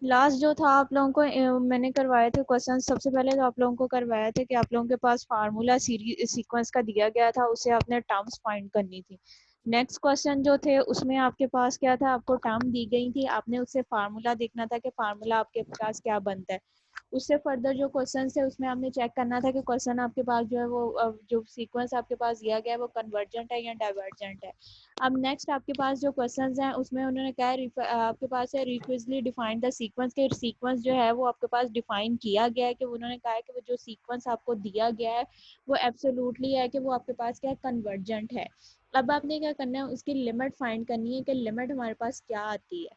Last जो था आप लोगों को मैंने करवाए थे क्वेश्चन। सबसे पहले तो आप लोगों को करवाया था कि आप लोगों के पास फार्मूला सीक्वेंस का दिया गया था, उससे आपने टर्म्स फाइंड करनी थी। नेक्स्ट क्वेश्चन जो थे उसमें आपके पास क्या था, आपको टर्म दी गई थी, आपने उससे फार्मूला देखना था कि फार्मूला आपके पास क्या बनता है। उससे फर्दर जो क्वेश्चन थे उसमें आपने चेक करना था कि क्वेश्चन आपके पास जो है वो जो सीक्वेंस आपके पास दिया गया है वो कन्वर्जेंट है या डाइवर्जेंट है। अब नेक्स्ट आपके पास जो क्वेश्चंस हैं उसमें उन्होंने कहा है आपके पास है रिक्विजली डिफाइन द सीक्वेंस के सीक्वेंस जो है वो आपके पास डिफाइन किया गया है कि उन्होंने कहा है कि वो जो सीक्वेंस आपको दिया गया है वो एब्सोल्युटली है कि वो आपके पास क्या कन्वर्जेंट है। अब आपने क्या करना है, उसकी लिमिट फाइंड करनी है कि लिमिट हमारे पास क्या आती है।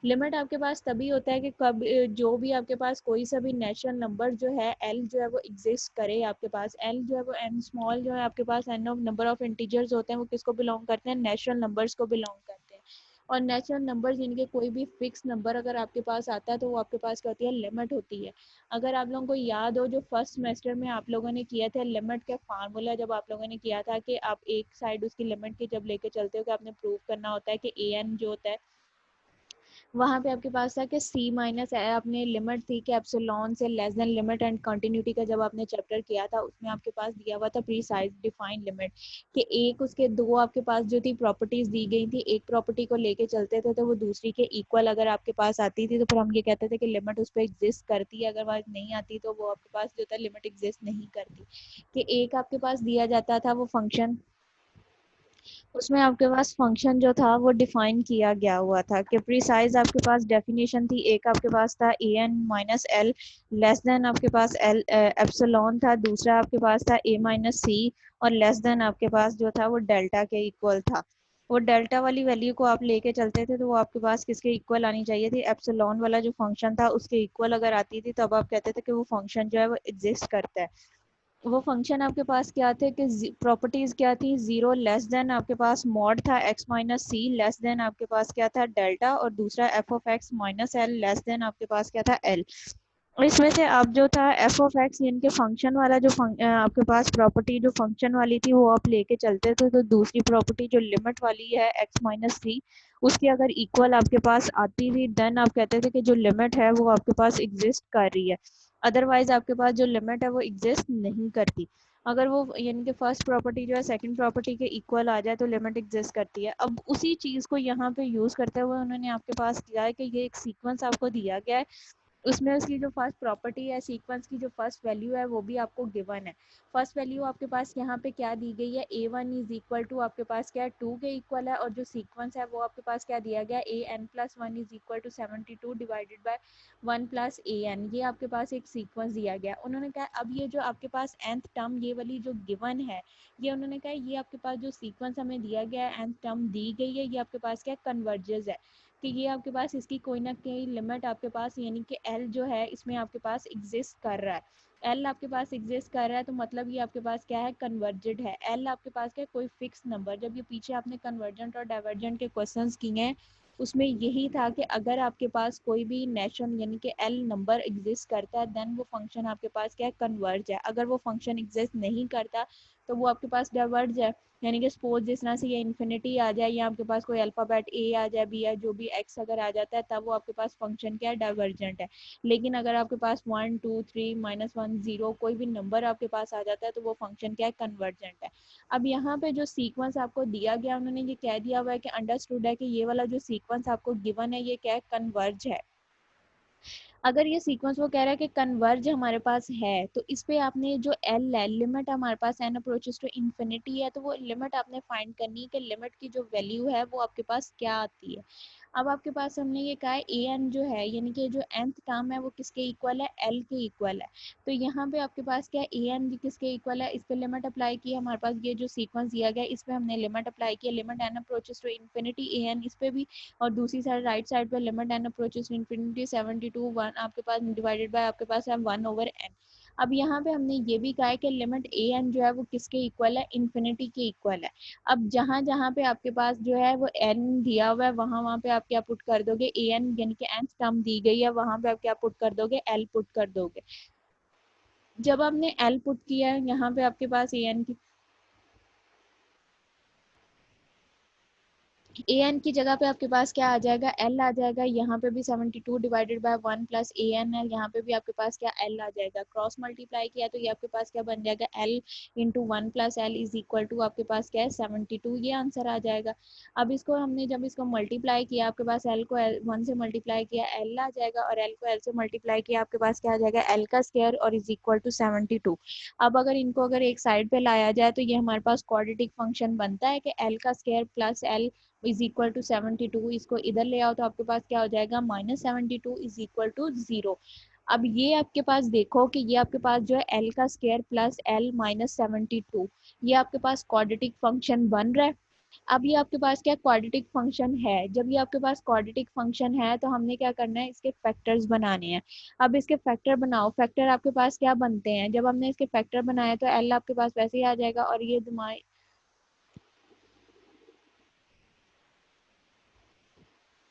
लिमिट आपके पास तभी होता है कि कब जो भी आपके पास कोई सा भी नेचुरल नंबर जो है एल जो है वो एग्जिस्ट करे आपके पास। एल जो है वो एन स्मॉल जो है आपके पास n of number of integers होते हैं वो किसको बिलोंग करते हैं, नेचुरल नंबर्स को बिलोंग करते हैं। और नेचुरल नंबर्स इनके कोई भी फिक्स नंबर अगर आपके पास आता है तो वो आपके पास क्या होती है, लिमिट होती है। अगर आप लोगों को याद हो जो फर्स्ट सेमेस्टर में आप लोगों ने किया था लिमिट का फार्मूला, जब आप लोगों ने किया था कि आप एक साइड उसकी लिमिट की जब लेके चलते हो कि आपने प्रूव करना होता है कि ए एन जो होता है वहां पे आपके पास था कि सी माइनस अपने लिमिट थी कि एप्सिलॉन से less than limit and continuity का जब आपने चैप्टर किया था उसमें आपके पास दिया हुआ था प्रीसाइज डिफाइंड लिमिट कि एक उसके दो आपके पास जो थी प्रॉपर्टीज दी गई थी, एक प्रॉपर्टी को लेके चलते थे तो वो दूसरी के इक्वल अगर आपके पास आती थी तो फिर हम ये कहते थे कि लिमिट उस पर एग्जिस्ट करती है, अगर नहीं आती तो वो आपके पास जो था लिमिट एग्जिस्ट नहीं करती। कि एक आपके पास दिया जाता था वो फंक्शन, उसमें आपके पास फंक्शन जो था वो डिफाइन किया गया हुआ था कि प्रीसाइज आपके पास डेफिनेशन थी। एक आपके पास था a n minus l less than आपके पास एल एप्सिलॉन था, दूसरा आपके पास था ए माइनस सी और लेस देन आपके पास जो था वो डेल्टा के इक्वल था। वो डेल्टा वाली वैल्यू को आप लेके चलते थे तो वो आपके पास किसके इक्वल आनी चाहिए थी, एप्सिलॉन वाला जो फंक्शन था उसके इक्वल अगर आती थी तब आप कहते थे कि वो फंक्शन जो है वो एग्जिस्ट करता है। वो फंक्शन आपके पास क्या थे कि प्रॉपर्टीज क्या थी, जीरो लेस देन आपके पास मॉड था एक्स माइनस सी लेस देन आपके पास क्या था डेल्टा, और दूसरा F of x minus l less than आपके पास क्या था एल। इसमें से आप जो था एफ ऑफ एक्स यानी कि फंक्शन वाला जो आपके पास प्रॉपर्टी जो फंक्शन वाली थी वो आप लेके चलते थे तो दूसरी प्रॉपर्टी जो लिमिट वाली है एक्स माइनस सी उसकी अगर इक्वल आपके पास आती थी देन आप कहते थे कि जो लिमिट है वो आपके पास एग्जिस्ट कर रही है। अदरवाइज आपके पास जो लिमिट है वो एग्जिस्ट नहीं करती। अगर वो यानी कि फर्स्ट प्रॉपर्टी जो है सेकंड प्रॉपर्टी के इक्वल आ जाए तो लिमिट एग्जिस्ट करती है। अब उसी चीज़ को यहाँ पे यूज़ करते हुए उन्होंने आपके पास किया है कि ये एक सीक्वेंस आपको दिया गया है, उसमें उसकी जो फर्स्ट प्रॉपर्टी है सीक्वेंस की जो फर्स्ट वैल्यू है वो भी आपको गिवन है। फर्स्ट वैल्यू आपके पास यहाँ पे क्या दी गई है, ए वन इज इक्वल टू आपके पास क्या है 2 के इक्वल है, और जो सीक्वेंस है वो आपके पास क्या दिया गया है, a n plus one is equal to 72 divided by 1 plus a n. ये आपके पास एक सीक्वेंस दिया गया। उन्होंने कहा अब ये जो आपके पास nth टर्म ये वाली जो गिवन है, ये उन्होंने कहा ये आपके पास जो सीक्वेंस हमें दिया गया है nth टर्म दी गई है ये आपके पास क्या कन्वर्जेस है कि ये आपके पास इसकी कोई ना कोई लिमिट आपके पास यानी कि एल जो है इसमें आपके पास एग्जिस्ट कर रहा है। एल आपके पास एग्जिस्ट कर रहा है तो मतलब ये आपके पास क्या है, कन्वर्जेड है। एल आपके पास क्या है, कोई फिक्स नंबर। जब ये पीछे आपने कन्वर्जेंट और डाइवर्जेंट के क्वेश्चंस किए हैं उसमें यही था कि अगर आपके पास कोई भी नेचुरल यानी कि एल नंबर एग्जिस्ट करता है देन वो फंक्शन आपके पास क्या है, कन्वर्ज है। अगर वो फंक्शन एग्जिस्ट नहीं करता तो वो आपके पास डाइवर्ज है। यानी कि सपोज जिस तरह से ये इन्फिनिटी आ जाए या आपके पास कोई अल्फाबेट ए आ जाए बी है जो भी एक्स अगर आ जाता है तब वो आपके पास फंक्शन क्या है, डाइवर्जेंट है। लेकिन अगर आपके पास 1 2 3 -1 0 कोई भी नंबर आपके पास आ जाता है तो वो फंक्शन क्या है, कन्वर्जेंट है। अब यहाँ पे जो सीक्वेंस आपको दिया गया उन्होंने ये कह दिया हुआ है कि अंडरस्टूड है कि ये वाला जो सीक्वेंस आपको गिवन है ये क्या है, कन्वर्ज है। अगर ये सीक्वेंस वो कह रहा है कि कन्वर्ज हमारे पास है तो इस पे आपने जो एल है लिमिट हमारे पास एन अप्रोचेस टू इन्फिनिटी है तो वो लिमिट आपने फाइंड करनी है कि लिमिट की जो वैल्यू है वो आपके पास क्या आती है। अब आपके पास हमने ये कहा है ए एन जो है यानी कि जो nth टर्म है वो किसके इक्वल है, एल के इक्वल है। तो यहाँ पे आपके पास क्या है, ए एन किसके इक्वल है, इस पे लिमिट अप्लाई की हमारे पास ये जो सीक्वेंस दिया गया इस पे हमने लिमिट अप्लाई किया, limit n approaches to infinity a n इस पे भी, और दूसरी साइड राइट साइड पे लिमिट एन अप्रोचेस इनफिनिटी 72 1 आपके पास डिवाइडेड बाय आपके पास है 1 ओवर एन। अब यहाँ पे हमने ये भी कहा है कि लिमिट ए एन जो है वो किसके इक्वल है, इन्फिनिटी के इक्वल है। अब जहाँ जहाँ पे आपके पास जो है वो एन दिया हुआ है वहाँ वहाँ पे आप क्या पुट कर दोगे, ए एन यानी कि एन टर्म दी गई है वहाँ पे आप क्या पुट कर दोगे, एल पुट कर दोगे। जब आपने एल पुट किया है यहाँ पे आपके पास ए एन की ए एन की जगह पे आपके पास क्या आ जाएगा, एल आ जाएगा। यहाँ पे भी 72 divided by 1 plus a n है, यहाँ पे भी आपके पास क्या एल आ जाएगा। क्रॉस मल्टीप्लाई किया तो ये आपके पास क्या बन जाएगा, l into 1 plus l is equal to आपके पास क्या है 72, ये आंसर आ जाएगा। अब इसको हमने जब इसको मल्टीप्लाई किया, आपके पास एल को 1 से मल्टीप्लाई किया, एल आ जाएगा, और एल को एल से मल्टीप्लाई किया आपके पास क्या आ जाएगा, एल का स्क्वायर और इज इक्वल टू 72। अब अगर इनको अगर एक साइड पे लाया जाए तो ये हमारे पास क्वाड्रेटिक फंक्शन बनता है कि एल का square plus l is equal to 72। इसको इधर ले आओ तो आपके पास क्या हो जाएगा, -72 इज इक्वल टू 0। अब ये आपके पास देखो कि ये आपके पास जो है एल का स्क्वायर प्लस एल -72, ये आपके पास क्वाड्रेटिक फंक्शन बन रहा है। अब ये आपके पास क्या क्वाड्रेटिक फंक्शन है, जब ये आपके पास क्वाड्रेटिक फंक्शन है तो हमने क्या करना है, इसके फैक्टर्स बनाने हैं। अब इसके फैक्टर बनाओ, फैक्टर आपके पास क्या बनते हैं, जब हमने इसके फैक्टर बनाया तो एल आपके पास वैसे ही आ जाएगा, और ये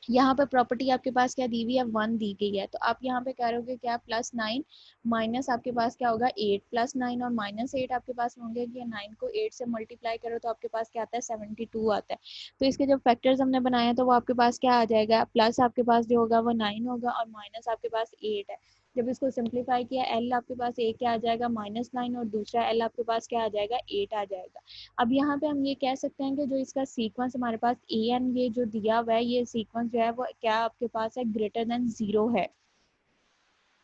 यहाँ पे प्रॉपर्टी आपके पास क्या दी हुई है, 1 दी गई है। तो आप यहाँ पे कह रहे हो क्या, +9 माइनस आपके पास क्या होगा 8, +9 और -8 आपके पास होंगे कि 9 को 8 से मल्टीप्लाई करो तो आपके पास क्या आता है 72 आता है। तो इसके जब फैक्टर्स हमने बनाए तो वो आपके पास क्या आ जाएगा, प्लस आपके पास जो होगा वो 9 होगा और माइनस आपके पास 8 है। जब इसको सिंप्लीफाई किया, एल आपके पास एक क्या आ जाएगा -9 और दूसरा एल आपके पास क्या आ जाएगा 8 आ जाएगा। अब यहाँ पे हम ये कह सकते हैं कि जो इसका सीक्वेंस हमारे पास ए एन ये जो दिया हुआ है, ये सीक्वेंस जो है वो क्या आपके पास है, ग्रेटर देन 0 है।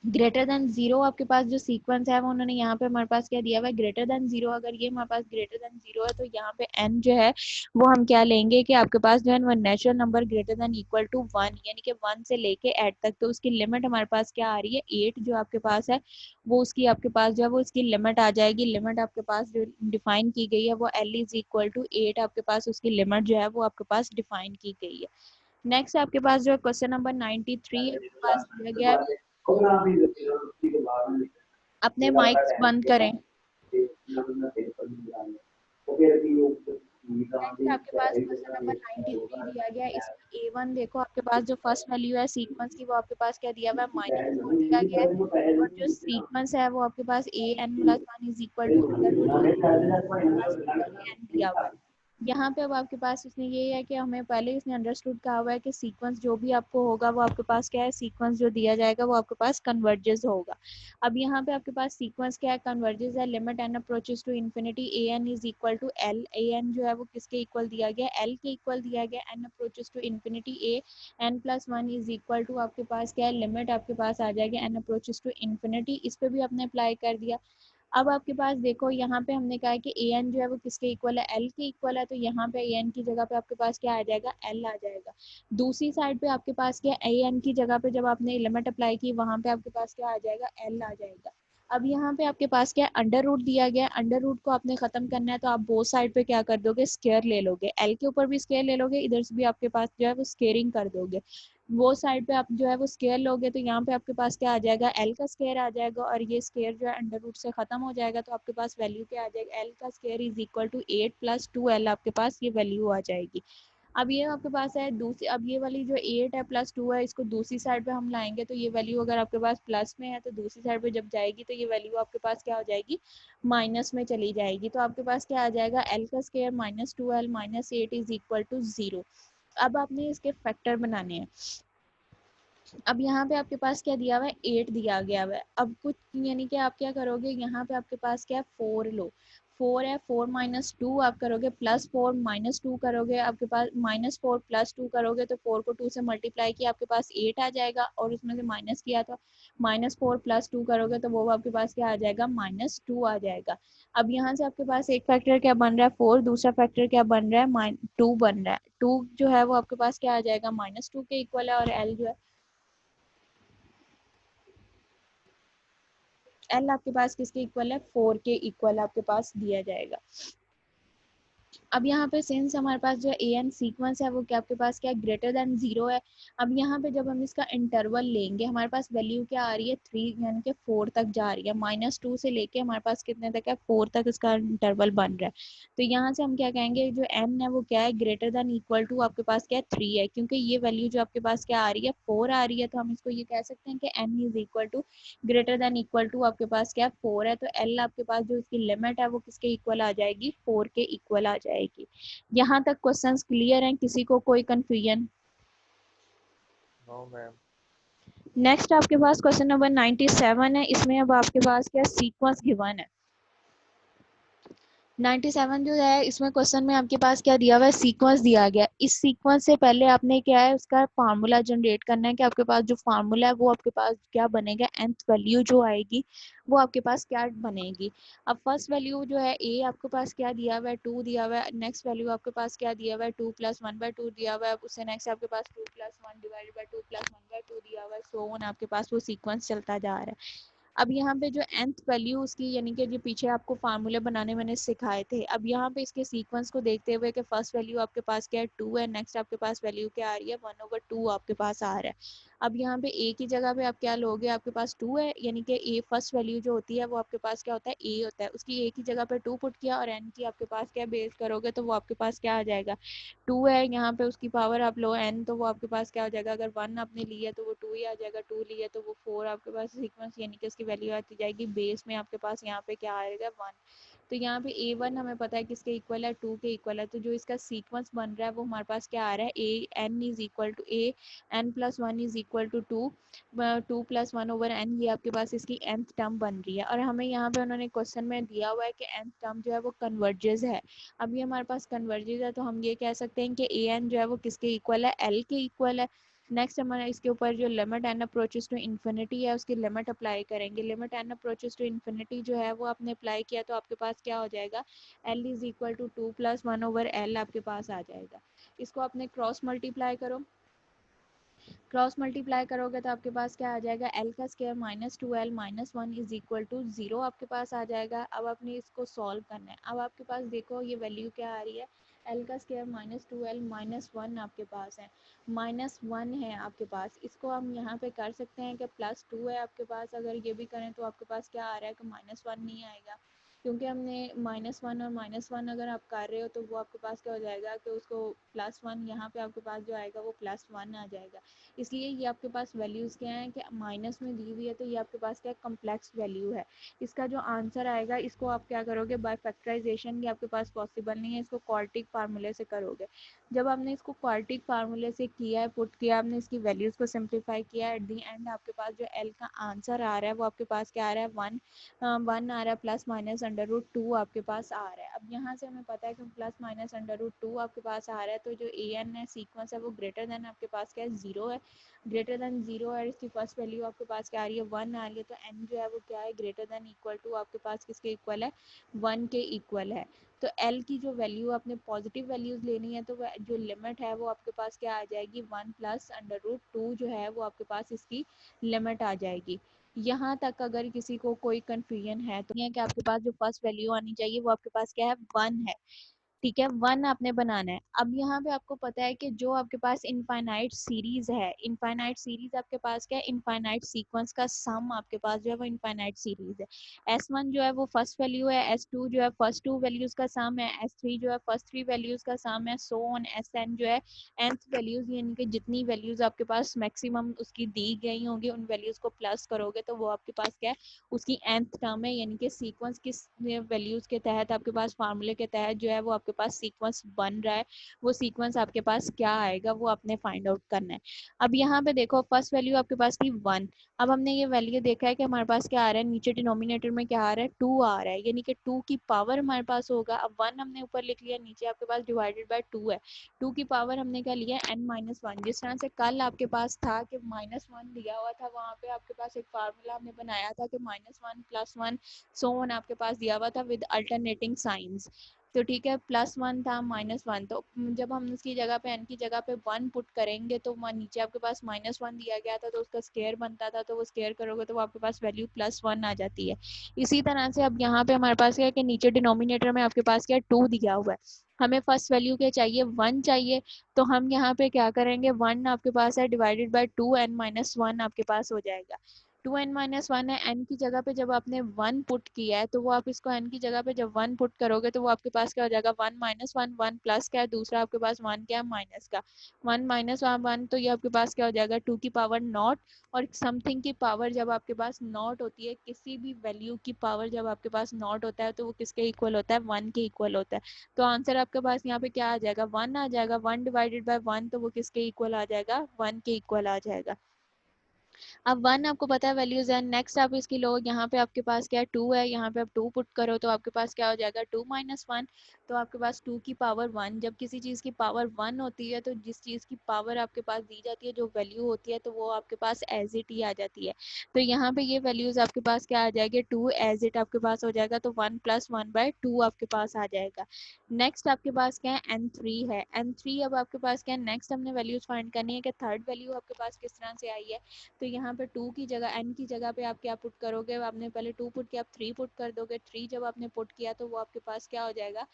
ग्रेटर देन 0 आपके पास जो सीक्वेंस है वो उन्होंने यहाँ पे हमारे पास क्या दिया हुआ है, ग्रेटर देन 0। अगर ये हमारे पास ग्रेटर देन 0 है तो यहाँ पे n जो है वो हम क्या लेंगे कि आपके पास जो है वो natural number greater than equal to 1, यानी कि 1 से लेके 8 तक। तो उसकी लिमिट हमारे पास क्या आ रही है, 8 जो आपके पास है वो उसकी आपके पास जो है वो इसकी लिमिट आ जाएगी। लिमिट आपके पास जो डिफाइन की गई है वो l इज इक्वल टू 8 आपके पास उसकी लिमिट जो है वो आपके पास डिफाइन की गई है। नेक्स्ट आपके पास जो है क्वेश्चन नंबर 93 आपके पास दिया गया है, अपने माइक्स बंद करें। नेक्स्ट आपके पास क्वेश्चन नंबर 93 दिया गया है, इसमें A1 देखो आपके पास जो फर्स्ट वैल्यू है सीक्वेंस की वो आपके पास क्या दिया हुआ है, -4 दिया गया है। और जो सीक्वेंस है वो आपके पास a n plus 1 is equal to पास n दिया हुआ है। यहाँ पे अब आपके पास इसने ये है कि हमें पहले इसने अंडरस्टूड कहा हुआ है कि सीक्वेंस जो भी आपको होगा वो आपके पास क्या है, सीक्वेंस जो दिया जाएगा वो आपके पास कन्वर्जेस होगा। अब यहाँ पे आपके पास सीक्वेंस क्या है, कन्वर्जेस है। Limit n approaches to infinity a n is equal to l. A n जो है वो किसके इक्वल दिया गया, एल के इक्वल दिया गया। n approaches to infinity a n plus 1 is equal to आपके पास क्या है, लिमिट आपके पास आ जाएगी n अप्रोचेस टू इन्फिनिटी। इस पे भी आपने अप्लाई कर दिया। अब आपके पास देखो यहाँ पे हमने कहा है कि ए एन जो है वो किसके इक्वल है, एल के इक्वल है। तो यहाँ पे ए एन की जगह पे आपके पास क्या आ जाएगा, एल आ जाएगा। दूसरी साइड पे आपके पास क्या ए एन की जगह पे जब आपने लिमिट अप्लाई की वहां पे आपके पास क्या आ जाएगा, एल आ जाएगा। अब यहाँ पे आपके पास क्या अंडर रूट दिया गया है, अंडर रूट को आपने खत्म करना है तो आप बोथ साइड पे क्या कर दोगे, स्केयर ले लोगे। एल के ऊपर भी स्केयर ले लोगे, इधर से भी आपके पास जो है वो स्केयरिंग कर दोगे। वो साइड पे आप जो है वो स्केयर लोगे तो यहाँ पे आपके पास क्या आ जाएगा, एल का स्केयर आ जाएगा, और ये स्केयर जो है अंडर रूट से खत्म हो जाएगा। तो आपके पास वैल्यू क्या आ जाएगा, एल का square is equal to 8 plus 2 l आपके पास ये वैल्यू आ जाएगी। अब ये आपके पास है दूसरी, अब ये वाली जो 8 है प्लस 2 है इसको दूसरी साइड पे हम लाएंगे तो ये वैल्यू अगर आपके पास प्लस में है तो दूसरी साइड पे जब जाएगी तो ये वैल्यू आपके पास क्या हो जाएगी, माइनस में चली जाएगी। तो आपके पास क्या आ जाएगा, एल का square -2l -8 is equal to 0। अब आपने इसके फैक्टर बनाने हैं। अब यहाँ पे आपके पास क्या दिया हुआ है, 8 दिया गया हुआ है। अब कुछ यानी कि आप क्या करोगे, यहाँ पे आपके पास क्या है 4 लो, 4 है, 4 -2 आप करोगे, +4 -2 करोगे, आपके पास -4 +2 करोगे तो 4 को 2 से मल्टीप्लाई किया आपके पास 8 आ जाएगा, और उसमें से माइनस किया तो -4 +2 करोगे तो वो आपके पास क्या आ जाएगा, -2 आ जाएगा। अब यहाँ से आपके पास एक फैक्टर क्या बन रहा है 4, दूसरा फैक्टर क्या बन रहा है 2 बन रहा है। 2 जो है वो आपके पास क्या आ जाएगा, -2 के इक्वल है, और एल जो है एल आपके पास किसके इक्वल है, 4 के इक्वल आपके पास दिया जाएगा। अब यहाँ पे सिंस हमारे पास जो ए एन सीक्वेंस है वो क्या आपके पास क्या ग्रेटर देन 0 है। अब यहाँ पे जब हम इसका इंटरवल लेंगे हमारे पास वैल्यू क्या आ रही है 3 यानी कि 4 तक जा रही है। -2 से लेके हमारे पास कितने तक है, 4 तक इसका इंटरवल बन रहा है। तो यहाँ से हम क्या कहेंगे, जो एन है वो क्या है, ग्रेटर देन इक्वल टू आपके पास क्या है 3 है, क्योंकि ये वैल्यू जो आपके पास क्या आ रही है 4 आ रही है। तो हम इसको ये कह सकते हैं कि n is equal to greater than equal to आपके पास क्या 4 है। तो एल आपके पास जो इसकी लिमिट है वो किसके इक्वल आ जाएगी, 4 के इक्वल आ जाएगी। जाएगी। यहाँ तक क्वेश्चंस क्लियर हैं, किसी को कोई कंफ्यूजन? No ma'am. नेक्स्ट आपके पास क्वेश्चन नंबर 97 है। इसमें अब आपके पास क्या सीक्वेंस गिवन है। 97 जो है इसमें क्वेश्चन में आपके पास क्या दिया हुआ है, सीक्वेंस दिया गया है। इस सीक्वेंस से पहले आपने क्या है उसका फार्मूला जनरेट करना है कि आपके पास जो फार्मूला है वो आपके पास क्या बनेगा, nth वैल्यू जो आएगी वो आपके पास क्या बनेगी। अब फर्स्ट वैल्यू जो है a आपके पास क्या दिया हुआ है, 2 दिया हुआ है। नेक्स्ट वैल्यू आपके पास क्या दिया हुआ है, 2 + 1/2 दिया हुआ है। उससे नेक्स्ट आपके पास 2 + 1 डिवाइडेड बाय 2 + 1/2 दिया हुआ है। सो ऑन आपके पास वो सीक्वेंस चलता जा रहा है। अब यहाँ पे जो nth वैल्यू उसकी यानी कि जो पीछे आपको फार्मूले बनाने मैंने सिखाए थे, अब यहाँ पे इसके सीक्वेंस को देखते हुए कि फर्स्ट वैल्यू आपके पास क्या है 2 है, नेक्स्ट आपके पास वैल्यू क्या आ रही है 1/2 आपके पास आ रहा है। अब यहाँ पे a की जगह पे आप क्या लोगे, आपके पास 2 है यानी कि a फर्स्ट वैल्यू जो होती है वो आपके पास क्या होता है a होता है, उसकी a की जगह पे 2 पुट किया और n की आपके पास क्या बेस करोगे तो वो आपके पास क्या आ जाएगा 2 है। यहाँ पे उसकी पावर आप लो n तो वो आपके पास क्या हो जाएगा, अगर 1 आपने लिया तो वो 2 ही आ जाएगा, 2 लिया तो वो 4 आपके पास सीक्वेंस यानी कि इसकी वैल्यू आती जाएगी बेस में आपके पास यहाँ पे क्या आएगा 1। तो यहाँ पे a1 हमें पता है किसके इक्वल है 2 के इक्वल है, तो जो इसका सीक्वेंस बन रहा है वो हमारे पास क्या आ रहा है a n is equal to a n + 1 is equal to 2 2 + 1/n ये आपके पास इसकी nth टर्म बन रही है। और हमें यहाँ पे उन्होंने क्वेश्चन में दिया हुआ है कि nth टर्म जो है वो कन्वर्जेस है। अब ये हमारे पास कन्वर्जेस है तो हम ये कह सकते हैं कि an जो है वो किसके इक्वल है l के इक्वल है। नेक्स्ट हमारा इसके ऊपर जो limit n approaches to infinity है उसकी लिमिट अप्लाई करेंगे। Limit n approaches to infinity जो है वो आपने अप्लाई किया तो आपके पास क्या हो जाएगा l is equal to 2 + 1/l आपके पास आ जाएगा। इसको आपने क्रॉस मल्टीप्लाई करो, क्रॉस मल्टीप्लाई करोगे तो आपके पास क्या आ जाएगा l का square -2l - 1 is equal to 0 आपके पास आ जाएगा। अब आपने इसको सॉल्व करना है। अब आपके पास देखो ये वैल्यू क्या आ रही है, l का स्क्वायर -2l - 1 आपके पास है, -1 है आपके पास। इसको हम यहाँ पे कर सकते हैं कि +2 है आपके पास, अगर ये भी करें तो आपके पास क्या आ रहा है कि -1 नहीं आएगा, क्योंकि हमने -1 और -1 अगर आप कर रहे हो तो वो आपके पास क्या हो जाएगा कि उसको +1 यहाँ पे आपके पास जो आएगा वो +1 आ जाएगा। इसलिए ये आपके पास वैल्यूज़ क्या हैं कि माइनस में दी हुई है तो ये आपके पास क्या कम्प्लेक्स वैल्यू है। इसका जो आंसर आएगा इसको आप क्या करोगे बाय फैक्टराइजेशन, ये आपके पास पॉसिबल नहीं है, इसको क्वाड्रेटिक फार्मूले से करोगे। जब आपने इसको क्वाड्रेटिक फार्मूले से किया है, पुट किया, आपने इसकी वैल्यूज़ को सिंप्लीफाई किया, एट दी एंड आपके पास जो एल का आंसर आ रहा है वो आपके पास क्या आ रहा है 1 आ रहा है +- आपके पास आ रहा है। अब यहाँ से हमें पता है कि +-√2 आपके पास आ रहा है तो जो an है सीक्वेंस है वो ग्रेटर देन आपके पास क्या है 0 है, ग्रेटर देन 0 है। इसकी फर्स्ट वैल्यू आपके पास क्या आ रही है 1 आ रही है, तो n जो है वो क्या है ग्रेटर देन इक्वल टू आपके पास किसके इक्वल है 1 के इक्वल है। तो l की जो वैल्यू आपने पॉजिटिव वैल्यूज लेनी है तो जो लिमिट है वो आपके पास क्या आ जाएगी 1 + √2 जो है वो आपके पास इसकी लिमिट आ जाएगी। यहाँ तक अगर किसी को कोई कंफ्यूजन है तो ये कि आपके पास जो फर्स्ट वैल्यू आनी चाहिए वो आपके पास क्या है 1 है, ठीक है 1 आपने बनाना है। अब यहाँ पे आपको पता है कि जो आपके पास इनफाइनाइट सीरीज है, इनफाइनाइट सीरीज आपके पास क्या है इनफाइनाइट सीक्वेंस का सम आपके पास जो है वो इनफाइनाइट सीरीज है। S1 जो है वो फर्स्ट वैल्यू है, S2 जो है फर्स्ट 2 वैल्यूज का सम है, S3 जो है फर्स्ट 3 वैल्यूज का सम है, सो ऑन Sn जो है nth वैल्यूज यानी कि जितनी वैल्यूज आपके पास मैक्सिमम उसकी दी गई होंगी उन वैल्यूज को प्लस करोगे तो वो आपके पास क्या है उसकी nth टर्म है, यानी कि सीक्वेंस किस वैल्यूज के तहत आपके पास फार्मूले के तहत जो है वो आपके पास सीक्वेंस बन रहा है, वो सीक्वेंस आपके पास क्या आएगा वो आपने फाइंड आउट करना है। अब यहाँ पे देखो फर्स्ट वैल्यू आपके पास थी 1। अब हमने ये वैल्यू देखा है कि हमारे पास क्या आ रहा है, नीचे डिनोमिनेटर में क्या आ रहा है 2 आ रहा है, यानी कि 2 की पावर हमारे पास होगा। अब 1 हमने ऊपर लिख लिया, नीचे आपके पास डिवाइडेड बाय 2 है, 2 की पावर हमने क्या लिया n-1। जिस तरह से कल आपके पास था कि -1 दिया हुआ था, वहाँ पे आपके पास एक फार्मूला हमने बनाया था कि -1 + 1 सो ऑन आपके पास दिया हुआ था विद अल्टरनेटिंग साइंस। तो ठीक है +1 था -1, तो जब हम उसकी जगह पे n की जगह पे 1 पुट करेंगे तो नीचे आपके पास -1 दिया गया था तो उसका स्क्वायर बनता था, तो वो स्क्वायर करोगे तो वो आपके पास वैल्यू +1 आ जाती है। इसी तरह से अब यहाँ पे हमारे पास क्या है कि नीचे डिनोमिनेटर में आपके पास क्या है 2 दिया हुआ है, हमें फर्स्ट वैल्यू क्या चाहिए 1 चाहिए, तो हम यहाँ पे क्या करेंगे 1 आपके पास है डिवाइडेड बाय 2 n - 1 आपके पास हो जाएगा। 2n-1 है, n की जगह पे जब आपने 1 पुट किया है तो वो आप इसको n की जगह पे जब 1 पुट करोगे तो वो आपके पास क्या हो जाएगा 1 माइनस 1 1 प्लस क्या है दूसरा आपके पास 1 क्या है माइनस का 1 माइनस 1 1 तो ये आपके पास क्या हो जाएगा 2 की पावर नॉट। और समथिंग की पावर जब आपके पास नॉट होती है, किसी भी वैल्यू की पावर जब आपके पास नॉट होता है तो वो किसके इक्वल होता है 1 के इक्वल होता है। तो आंसर आपके पास यहाँ पे क्या आ जाएगा 1 आ जाएगा। 1 डिवाइडेड बाय 1 तो वो किसके इक्वल आ जाएगा 1 के इक्वल आ जाएगा। अब 1 आपको पता है वैल्यूज है। नेक्स्ट आप इसकी लो, यहाँ पे आपके पास क्या है 2 है, यहाँ पे आप 2 पुट करो तो आपके पास क्या हो जाएगा 2 माइनस 1 तो आपके पास 2 की पावर 1। जब किसी चीज़ की पावर 1 होती है तो जिस चीज़ की पावर आपके पास दी जाती है जो वैल्यू होती है तो वो आपके पास एज इट ही आ जाती है। तो यहाँ पे ये वैल्यूज आपके पास क्या आ जाएगी 2 एज इट आपके पास हो जाएगा तो 1 प्लस 1 बाय 2 आपके पास आ जाएगा। नेक्स्ट आपके पास क्या है n3 है। n3 अब आपके पास क्या है, नेक्स्ट हमने वैल्यूज फाइंड करनी है कि थर्ड वैल्यू आपके पास किस तरह से आई है। तो यहाँ पे 2 की जगह n की जगह पे आप क्या पुट करोगे, आपने पहले 2 पुट किया आप 3 पुट कर दोगे। 3 जब आपने पुट किया तो वो आपके पास क्या हो जाएगा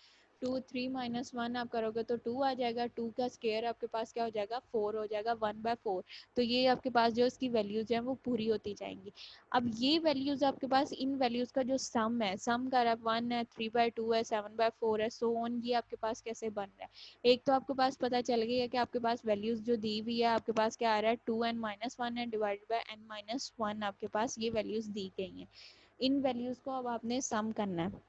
2 3 माइनस 1 आप करोगे तो 2 आ जाएगा। 2 का स्क्वायर आपके पास क्या हो जाएगा 4 हो जाएगा 1/4। तो ये आपके पास जो इसकी वैल्यूज हैं वो पूरी होती जाएंगी। अब ये वैल्यूज आपके पास इन वैल्यूज का जो सम है, सम कर 1 है 3/2 है 7/4 है सो ऑन, ये आपके पास कैसे बन रहा है। एक तो आपके पास पता चल गई है कि आपके पास वैल्यूज जो दी हुई है आपके पास क्या आ रहा है 2n-1 है डिवाइडेड बाय n-1 आपके पास ये वैल्यूज दी गई हैं। इन वैल्यूज को अब आपने सम करना है।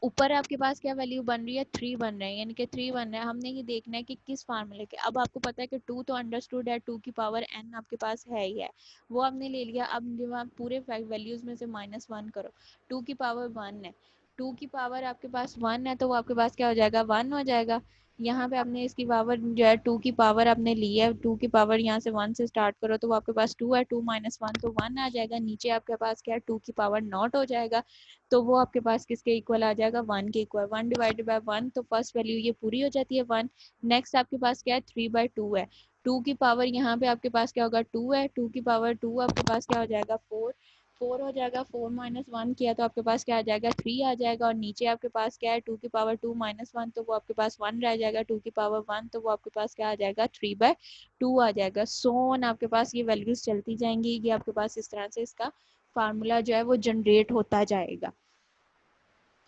ऊपर आपके पास क्या वैल्यू बन रही है 3 बन रहे हैं, यानी कि 3 बन रहा है। हमने ये देखना है कि किस फार्मूले के। अब आपको पता है कि 2 तो अंडरस्टूड है, 2 की पावर n आपके पास है ही है, वो आपने ले लिया। अब जब आप पूरे वैल्यूज में से -1 करो, 2 की पावर 1 है, 2 की पावर आपके पास 1 है तो वो आपके पास क्या हो जाएगा 1 हो जाएगा। यहाँ पे आपने इसकी पावर जो है 2 की पावर आपने ली है, 2 की पावर यहाँ से 1 से स्टार्ट करो तो वो आपके पास 2 है, 2 माइनस 1 तो 1 आ जाएगा। नीचे आपके पास क्या है 2 की पावर नॉट हो जाएगा तो वो आपके पास किसके इक्वल आ जाएगा 1 के इक्वल। 1 डिवाइडेड बाय 1 तो फर्स्ट वैल्यू ये पूरी हो जाती है 1। नेक्स्ट आपके पास क्या है 3/2 है। 2 की पावर यहाँ पे आपके पास क्या होगा 2 है, 2 की पावर 2 आपके पास क्या हो जाएगा 4 4 हो जाएगा। 4 माइनस 1 किया तो आपके पास क्या आ जाएगा 3 आ जाएगा। और नीचे आपके पास क्या है 2 की पावर 2 माइनस 1 तो वो आपके पास 1 रह जाएगा। 2 की पावर 1 तो वो आपके पास क्या आ जाएगा 3/2 आ जाएगा। सो ऑन आपके पास ये वैल्यूज चलती जाएंगी। ये आपके पास इस तरह से इसका फार्मूला जो है वो जनरेट होता जाएगा।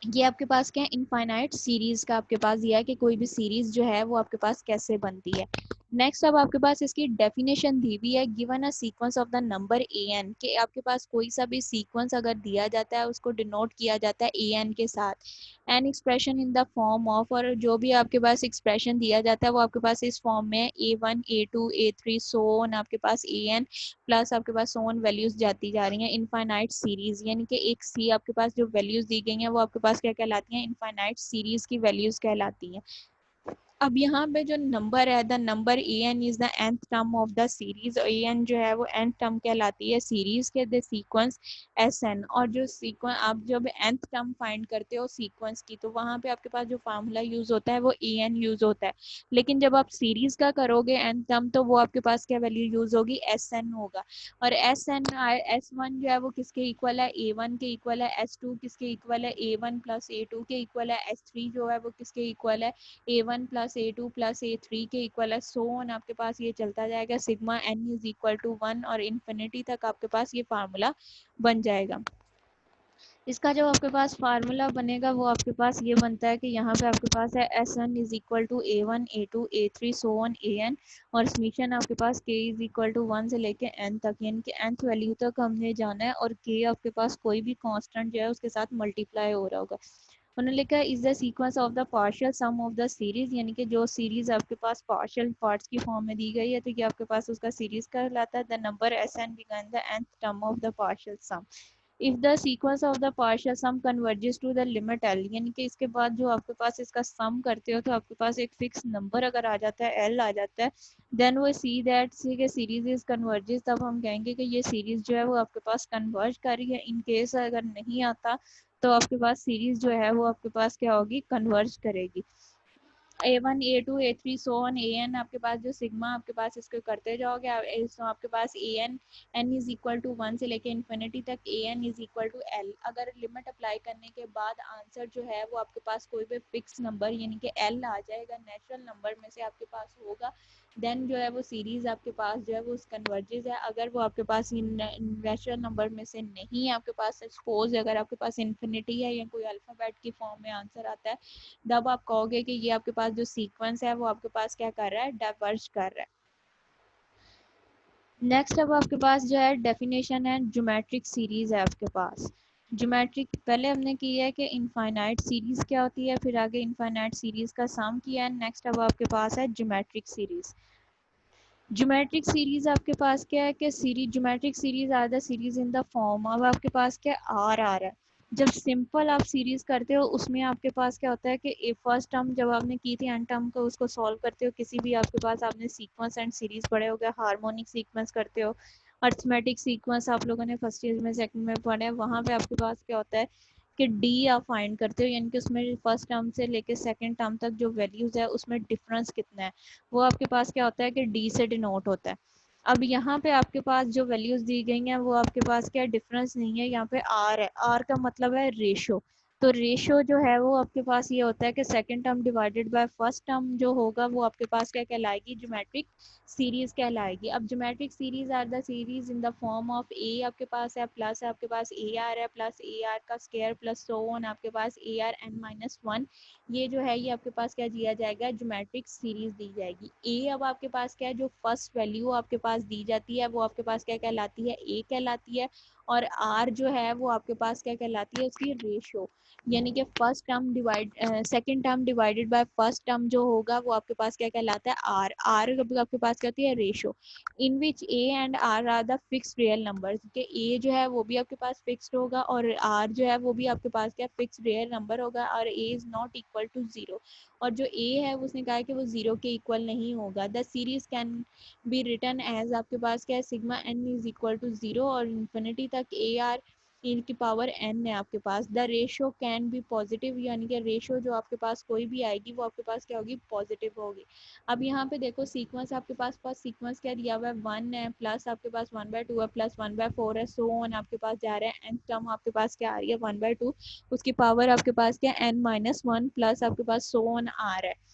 ये आपके पास क्या है इनफाइनाइट सीरीज का आपके पास दिया है कि कोई भी सीरीज जो है वो आपके पास कैसे बनती है। नेक्स्ट अब आपके पास इसकी डेफिनेशन दी हुई है। Given a sequence of the number an, कि आपके पास कोई सा भी सीक्वेंस अगर दिया जाता है उसको डिनोट किया जाता है an के साथ। An expression in the form of, और जो भी आपके पास एक्सप्रेशन दिया जाता है वो आपके पास इस फॉर्म में a1 a2 a3 so on आपके पास an प्लस आपके पास सोन वैल्यूज जाती जा रही हैं इनफाइनाइट सीरीज, यानी कि एक सी आपके पास जो वैल्यूज दी गई हैं वो आपके पास क्या कहलाती हैं इनफाइनाइट सीरीज की वैल्यूज कहलाती हैं। अब यहाँ पे जो नंबर है the number a n is the nth term of the series. A n जो है वो nth टर्म कहलाती है सीरीज के। द सीक्वेंस एस एन, और जो सीक्वेंस आप जब nth टर्म फाइंड करते हो सीक्वेंस की तो वहाँ पे आपके पास जो फार्मूला यूज होता है वो ए एन यूज होता है। लेकिन जब आप सीरीज का करोगे nth टर्म तो वो आपके पास क्या वैल्यू यूज होगी एस एन होगा। और S1 जो है वो किसके इक्वल है A1 के इक्वल है। S2 किसके इक्वल है A1 प्लस A2 के इक्वल है। S3 जो है वो किसके इक्वल है A1 plus A2 plus A3 के इक्वल है। सो ऑन आपके पास ये चलता जाएगा sigma n is equal to 1 और इन्फिनिटी तक आपके पास ये फार्मूला बन जाएगा। इसका जो आपके पास फार्मूला बनेगा वो आपके पास ये बनता है कि यहाँ पे आपके पास है Sn is equal to A1 A2 A3 so on An, और समीशन आपके पास k इज इक्वल टू 1 से लेके n तक, यानी कि nth वैल्यू तक हमने जाना है और k आपके पास कोई भी कांस्टेंट जो है उसके साथ मल्टीप्लाई हो रहा होगा। उन्होंने लिखा है is the sequence of the partial sum of the series, यानी कि जो सीरीज आपके पास पार्शियल पार्ट्स की फॉर्म में दी गई है तो ये आपके पास उसका सीरीज कहलाता है। The number Sn begin the nth term of the partial sum. If the sequence of the partial sum converges to the limit l, यानी कि इसके बाद जो आपके पास इसका सम करते हो तो आपके पास एक फिक्स नंबर अगर आ जाता है एल आ जाता है, देन वो सी दैट सी के सीरीज इज कन्वर्जेस, तब हम कहेंगे कि ये सीरीज जो है वो आपके पास कन्वर्ज कर रही है। इन केस अगर नहीं आता तो आपके पास सीरीज जो है वो आपके पास क्या होगी कन्वर्ज करेगी। A1 A2 A3 so on An आपके पास जो सिग्मा आपके पास इसको करते जाओगे आपके पास An n is equal to 1 से लेके इन्फिनिटी तक An is equal to L। अगर लिमिट अप्लाई करने के बाद आंसर जो है वो आपके पास कोई भी फिक्स नंबर यानी कि L आ जाएगा, नेचुरल नंबर में से आपके पास होगा। देन जो है वो सीरीज आपके पास जो है वो कन्वर्जेस है। अगर वो आपके पास नेचुरल नंबर में से नहीं है आपके पास, सपोज अगर आपके पास इन्फिनिटी है या कोई अल्फाबेट की फॉर्म में आंसर आता है, तब आप कहोगे कि ये आपके पास जो सीक्वेंस है वो आपके पास क्या कर रहा है, डाइवर्ज कर रहा है। नेक्स्ट अब आपके पास जो है डेफिनेशन है, ज्योमेट्रिक सीरीज है आपके पास। ज्योमेट्रिक पहले हमने किया है कि इनफाइनाइट सीरीज क्या होती है, फिर आगे इनफाइनाइट सीरीज का सम किया है। नेक्स्ट अब आपके पास है ज्योमेट्रिक सीरीज। ज्योमेट्रिक सीरीज आपके पास क्या है कि series, geometric series are the series in the form. अब आपके पास क्या आर आ रहा है। जब सिंपल आप सीरीज करते हो उसमें आपके पास क्या होता है कि फर्स्ट टर्म जब आपने की थी एंड टर्म को उसको सॉल्व करते हो, किसी भी आपके पास आपने सीक्वेंस एंड सीरीज पढ़े हो गया, हार्मोनिक सीक्वेंस करते हो, अर्थमेटिक सीक्वेंस आप लोगों ने फर्स्ट ईयर में सेकंड में पढ़ा है, वहां पे आपके पास क्या होता है कि डी आप फाइंड करते हो, यानी कि उसमें फर्स्ट टर्म से लेके सेकंड टर्म तक जो वैल्यूज है उसमें डिफरेंस कितना है, वो आपके पास क्या होता है कि डी से डिनोट होता है। अब यहाँ पे आपके पास जो वैल्यूज दी गई हैं वो आपके पास क्या डिफरेंस नहीं है, यहाँ पे आर है। आर का मतलब है रेशो। तो रेशो जो है वो आपके पास ये होता है कि second term divided by first term जो होगा वो आपके पास क्या कहलाएगी, ज्योमेट्रिक सीरीज कहलाएगी। अब geometric series are the series in the form of a आपके पास है, प्लस आपके पास ए आर है, प्लस ए आर का स्क्वायर प्लस सो ऑन आपके पास a r n minus one. ये जो है ये आपके पास क्या दिया जाएगा, ज्योमेट्रिक सीरीज दी जाएगी। ए अब आपके पास क्या है, जो फर्स्ट वैल्यू आपके पास दी जाती है वो आपके पास क्या कहलाती है, ए कहलाती है। और आर जो है वो आपके पास क्या कहलाती है, उसकी रेशो, यानी कि first term divide second term divided by first term जो होगा वो आपके पास क्या कहलाता है, आर। आर आपके पास क्या होती है, ratio. In which a and are the fixed real numbers, के ए जो है वो भी आपके पास फिक्स्ड होगा और आर जो है वो भी आपके पास क्या फिक्स्ड रियल नंबर होगा, और a is not equal to zero. और जो ए है उसने कहा है कि वो जीरो के इक्वल नहीं होगा। The series can be written as आपके पास क्या है, sigma n is equal to zero और इन्फिनिटी तक ए आर की पावर एन है आपके पास। The ratio can be positive, यानी कि रेशो जो आपके पास कोई भी आएगी वो आपके पास क्या होगी, पॉजिटिव होगी। अब यहाँ पे देखो सीक्वेंस आपके पास सीक्वेंस क्या दिया हुआ है, वन है, प्लस आपके पास वन बाय टू है, प्लस वन बाय फोर है, सो ऑन आपके पास जा रहा है। एन टर्म आपके पास क्या आ रही है, वन बाय टू, उसकी पावर आपके पास क्या एन माइनस वन, प्लस आपके पास सो ऑन आ रहा है।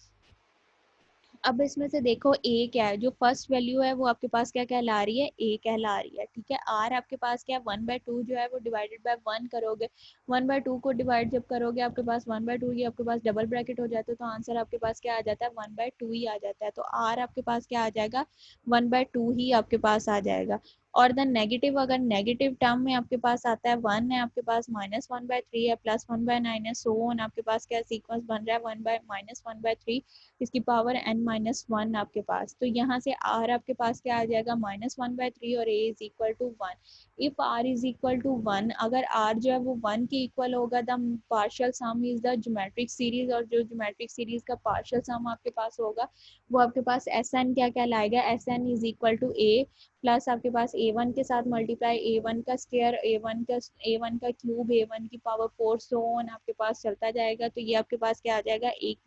अब इसमें से देखो ए क्या है, जो फर्स्ट वैल्यू है वो आपके पास क्या कहला रही है, ए कहला रही है, ठीक है। आर आपके पास क्या है, वन बाय टू जो है वो डिवाइडेड बाय वन करोगे, वन बाय टू को डिवाइड जब करोगे आपके पास वन बाय टू, ये आपके पास डबल ब्रैकेट हो जाता है, तो आंसर आपके पास क्या आ जाता है, वन बाय टू ही आ जाता है। तो आर आपके पास क्या आ जाएगा, वन बाय टू ही आपके पास आ जाएगा। और द नेगेटिव, अगर नेगेटिव टर्म में आपके पास आता है वन है आपके पास, माइनस वन बाय थ्री है, प्लस वन बाय नाइन है, सो ऑन आपके पास क्या सीक्वेंस बन रहा है, one by minus one by three, इसकी पावर n माइनस वन आपके पास। तो यहाँ से r आपके पास क्या आ जाएगा, माइनस वन बाय थ्री, और a is equal to one. If r is equal to one, अगर r जो है वो वन के इक्वल होगा, the partial sum is the geometric series, और जो ज्योमेट्रिक सीरीज का पार्शियल सम आपके पास होगा वो आपके पास एस एन क्या कहलाएगा, s n is equal to a plus आपके पास ए वन के साथ मल्टीप्लाई ए वन का स्क्वायर, ए वन का क्यूब, ए वन की पावर फोर, सो ऑन आपके पास चलता जाएगा। तो ये आपके पास क्या आ जाएगा, एक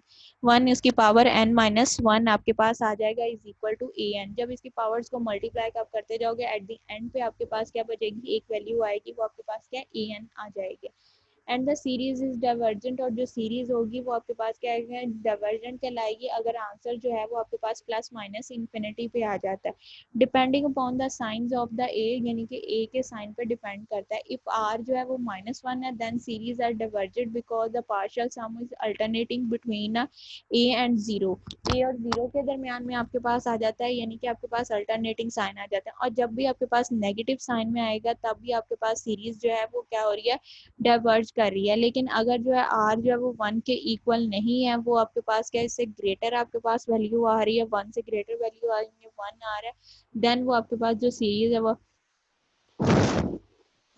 वन इसकी पावर एन माइनस वन आपके पास आ जाएगा is equal to a n. जब इसकी पावर्स को मल्टीप्लाई आप करते जाओगे एट द एंड पे आपके पास क्या बचेगी, एक वैल्यू आएगी, वो आपके पास क्या ए एन आ जाएगी। And the series is divergent, और जो सीरीज होगी वो आपके पास क्या है, डाइवर्जेंट कहलाएगी अगर आंसर जो है वो आपके पास प्लस माइनस इन्फिनिटी पे आ जाता है, depending upon the science of the ए, यानी कि ए के साइन पे डिपेंड करता है। इफ आर जो है वो माइनस वन है then series are divergent because the partial sum is alternating between a and zero. A और जीरो के दरमियान में आपके पास आ जाता है, यानी कि आपके पास अल्टरनेटिंग साइन आ जाता है। और जब भी आपके पास नेगेटिव साइन में आएगा तब भी आपके पास सीरीज जो है वो क्या हो रही है, डाइवर्ज कर रही है। लेकिन अगर जो है आर जो है वो वन के इक्वल नहीं है, वो आपके पास क्या इससे ग्रेटर आपके पास वैल्यू आ रही है, वन से ग्रेटर वैल्यू आ रही है, वन आ रहा है, देन वो आपके पास जो सीरीज है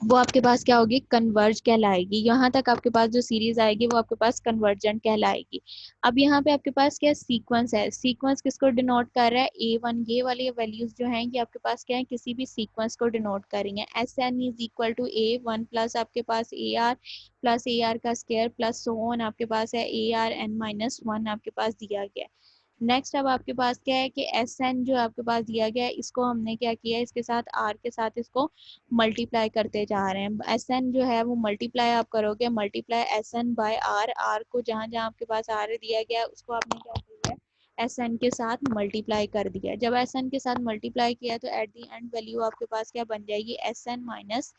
वो आपके पास क्या होगी, कन्वर्ज कहलाएगी। यहाँ तक आपके पास जो सीरीज आएगी वो आपके पास कन्वर्जेंट कहलाएगी। अब यहाँ पे आपके पास क्या सीक्वेंस है, सीक्वेंस किसको डिनोट कर रहा है, ए वन, ये वाली वैल्यूज जो हैं ये आपके पास क्या है, किसी भी सीक्वेंस को डिनोट कर रही हैं। S n is equal to a one plus आपके पास a r plus a r का स्क्वायर प्लस सो ऑन आपके पास है a r n minus one आपके पास दिया गया है। नेक्स्ट अब आपके पास क्या है कि एस एन जो आपके पास दिया गया है इसको हमने क्या किया है, इसके साथ आर के साथ इसको मल्टीप्लाई करते जा रहे हैं। एस एन जो है वो मल्टीप्लाई आप करोगे, multiply s n by r, r को जहाँ जहाँ आपके पास आर दिया गया है उसको आपने क्या किया है, एस एन के साथ मल्टीप्लाई कर दिया। जब एस एन के साथ मल्टीप्लाई किया तो एट दी एंड वैल्यू आपके पास क्या बन जाएगी, s n minus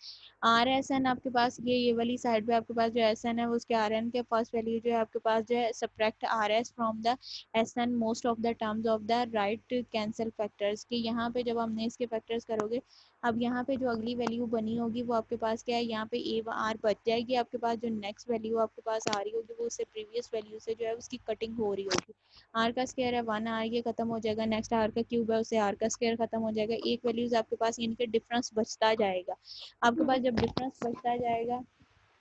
r s n. आपके पास ये वाली साइड पे आपके पास जो एस एन है उसके आर एन के फर्स्ट वैल्यू जो है आपके पास जो है subtract r s from the s n most of the terms of the right cancel factors की। यहाँ पे जब हमने इसके फैक्टर्स करोगे, अब यहाँ पे जो अगली वैल्यू बनी होगी वो आपके पास क्या है, यहाँ पे ए आर बच जाएगी आपके पास। जो नेक्स्ट वैल्यू आपके पास आ रही होगी वो उससे प्रीवियस वैल्यू से जो है उसकी कटिंग हो रही होगी। आर का स्क्वायर है 1, आर ये खत्म हो जाएगा। नेक्स्ट आर का क्यूब है, उससे आर का स्क्वायर खत्म हो जाएगा। एक वैल्यूज आपके पास इनके डिफरेंस बचता जाएगा। आपके पास जब डिफरेंस बचता जाएगा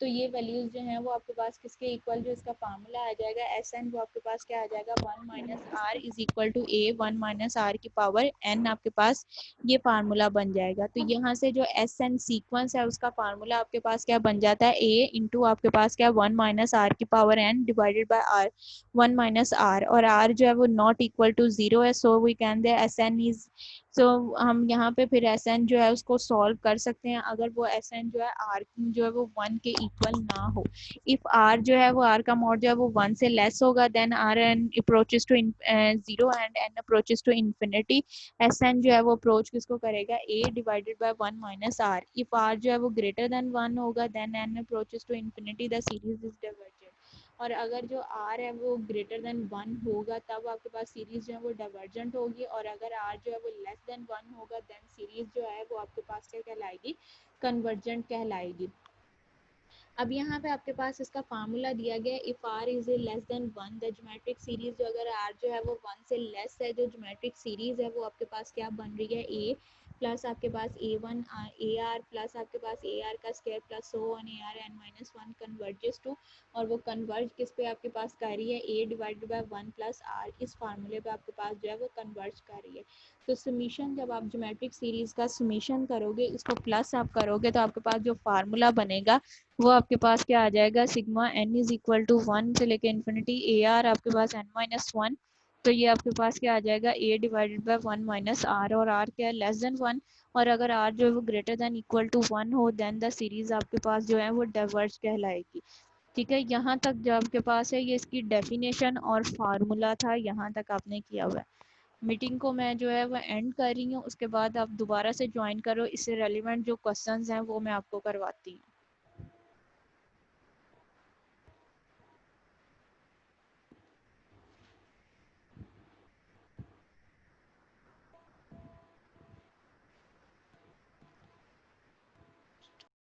तो ये वैल्यूज जो हैं वो आपके पास किसके इक्वल, जो इसका फार्मूला आ जाएगा एस एन, वो आपके पास क्या आ जाएगा 1 minus r is equal to a 1 minus r की पावर एन। आपके पास ये फार्मूला बन जाएगा। तो यहाँ से जो एस एन सीक्वेंस है उसका फार्मूला आपके पास क्या बन जाता है, ए इंटू आपके पास क्या 1 माइनस आर की power n divided by r 1 minus r, और आर जो है वो नॉट इक्वल टू 0 है, so we can they s n is. So हम यहाँ पे फिर एस एन जो है उसको सॉल्व कर सकते हैं अगर वो एस एन जो है आर जो है वो 1 के इक्वल ना हो। इफ आर जो है वो आर का मॉड जो है वो 1 से लेस होगा then r n approaches to 0 and n approaches to infinity. S n जो है वो अप्रोच किसको करेगा, a divided by 1 minus r. If r जो है वो ग्रेटर देन 1 होगा then n approaches to infinity, the series is divergent. और अगर जो आर है वो ग्रेटर देन 1 होगा तब आपके पास सीरीज जो है वो डाइवर्जेंट होगी, और अगर आर जो है वो लेस देन 1 होगा देन सीरीज जो है वो आपके पास क्या कहलाएगी, कन्वर्जेंट कहलाएगी। अब यहाँ पे आपके पास इसका फार्मूला दिया गया है, if r is less than 1 the geometric series, जो अगर आर जो है वो 1 से लेस है, जो ज्योमेट्रिक सीरीज है वो आपके पास क्या बन रही है, ए प्लस आपके पास a one a r plus आपके पास ए आर का square plus so one a r n minus one converges to, और वो कन्वर्ज किस पे आपके पास कर रही है, ए डिवाइडेड बाय 1 प्लस आर, इस फार्मूले पे आपके पास जो है वो कन्वर्ज कर रही है। तो समीशन जब आप ज्योमेट्रिक सीरीज का समीशन करोगे, इसको प्लस आप करोगे तो आपके पास जो फार्मूला बनेगा वो आपके पास क्या आ जाएगा, sigma n is equal to 1 से लेके इन्फिनिटी ए आर आपके पास एन माइनस 1। तो ये आपके पास क्या आ जाएगा, ए डिवाइडेड बाय 1 माइनस आर, और आर क्या है लेस देन 1, और अगर आर जो है वो ग्रेटर देन इक्वल टू 1 हो देन द सीरीज आपके पास जो है वो डाइवर्ज कहलाएगी। ठीक है, यहाँ तक जो आपके पास है ये इसकी डेफिनेशन और फार्मूला था, यहाँ तक आपने किया हुआ है। मीटिंग को मैं जो है वो एंड कर रही हूँ, उसके बाद आप दोबारा से ज्वाइन करो, इससे रेलिवेंट जो क्वेश्चंस हैं वो मैं आपको करवाती हूँ।